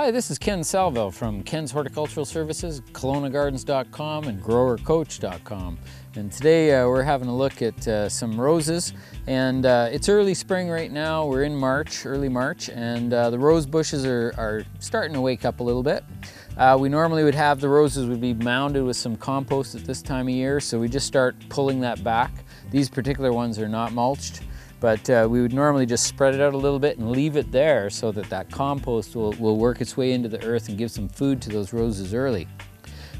Hi, this is Ken Salvail from Ken's Horticultural Services, KelownaGardens.com and GrowerCoach.com. And today we're having a look at some roses, and it's early spring right now. We're in March, early March, and the rose bushes are starting to wake up a little bit. We normally would have the roses would be mounded with some compost at this time of year, so we just start pulling that back. These particular ones are not mulched, but we would normally just spread it out a little bit and leave it there so that that compost will work its way into the earth and give some food to those roses early.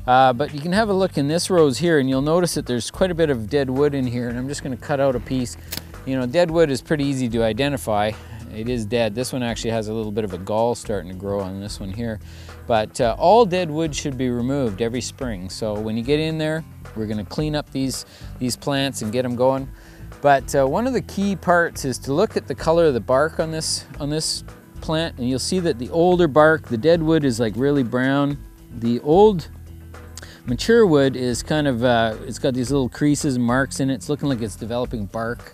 But you can have a look in this rose here, and you'll notice that there's quite a bit of dead wood in here, and I'm just going to cut out a piece. You know, dead wood is pretty easy to identify. It is dead. This one actually has a little bit of a gall starting to grow on this one here. But all dead wood should be removed every spring. So when you get in there, we're going to clean up these plants and get them going. But one of the key parts is to look at the color of the bark on this plant, and you'll see that the older bark, the dead wood, is like really brown. The old mature wood is kind of, it's got these little creases and marks in it. It's looking like it's developing bark.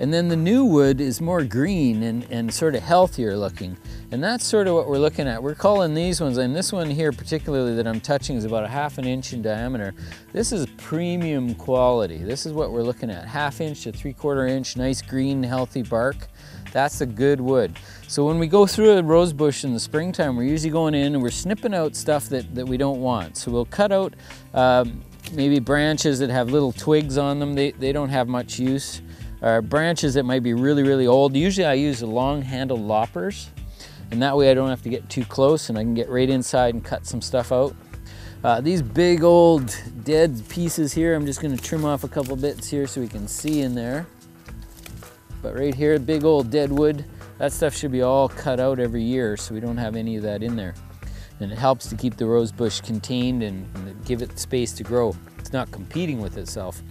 And then the new wood is more green and sort of healthier looking. And that's sort of what we're looking at. We're calling these ones, and this one here particularly that I'm touching is about 1/2 inch in diameter. This is premium quality. This is what we're looking at, 1/2 inch to 3/4 inch, nice green, healthy bark. That's a good wood. So when we go through a rose bush in the springtime, we're usually going in and we're snipping out stuff that we don't want. So we'll cut out maybe branches that have little twigs on them. They don't have much use. Branches that might be really, really old. Usually I use the long-handled loppers, and that way I don't have to get too close and I can get right inside and cut some stuff out. These big old dead pieces here, I'm just going to trim off a couple bits here so we can see in there. But right here, big old dead wood, that stuff should be all cut out every year so we don't have any of that in there. And it helps to keep the rose bush contained and give it space to grow. It's not competing with itself.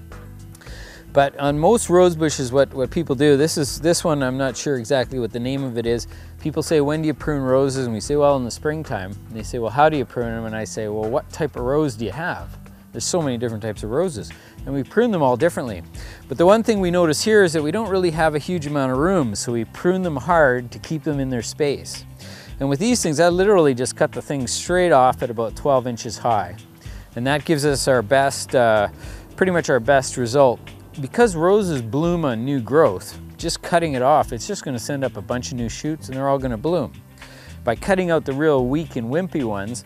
But on most rose bushes, what people do, this one, I'm not sure exactly what the name of it is. People say, when do you prune roses? And we say, well, in the springtime. And they say, well, how do you prune them? And I say, well, what type of rose do you have? There's so many different types of roses, and we prune them all differently. But the one thing we notice here is that we don't really have a huge amount of room, so we prune them hard to keep them in their space. And with these things, I literally just cut the thing straight off at about 12 inches high. And that gives us our best, pretty much our best result. Because roses bloom on new growth, just cutting it off, it's just going to send up a bunch of new shoots and they're all going to bloom. By cutting out the real weak and wimpy ones,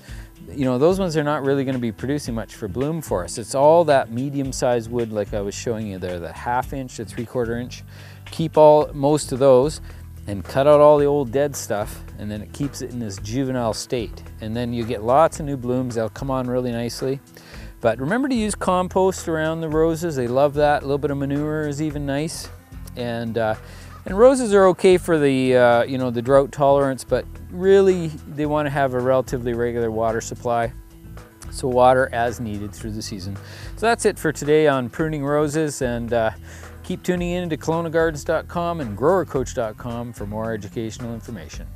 you know, those ones are not really going to be producing much for bloom for us. It's all that medium-sized wood like I was showing you there, the 1/2 inch to 3/4 inch. Keep most of those and cut out all the old dead stuff, and then it keeps it in this juvenile state. And then you get lots of new blooms. They'll come on really nicely. But remember to use compost around the roses. They love that. A little bit of manure is even nice. And roses are okay for the you know, the drought tolerance, but really they want to have a relatively regular water supply. So water as needed through the season. So that's it for today on pruning roses, and keep tuning in to KelownaGardens.com and GrowerCoach.com for more educational information.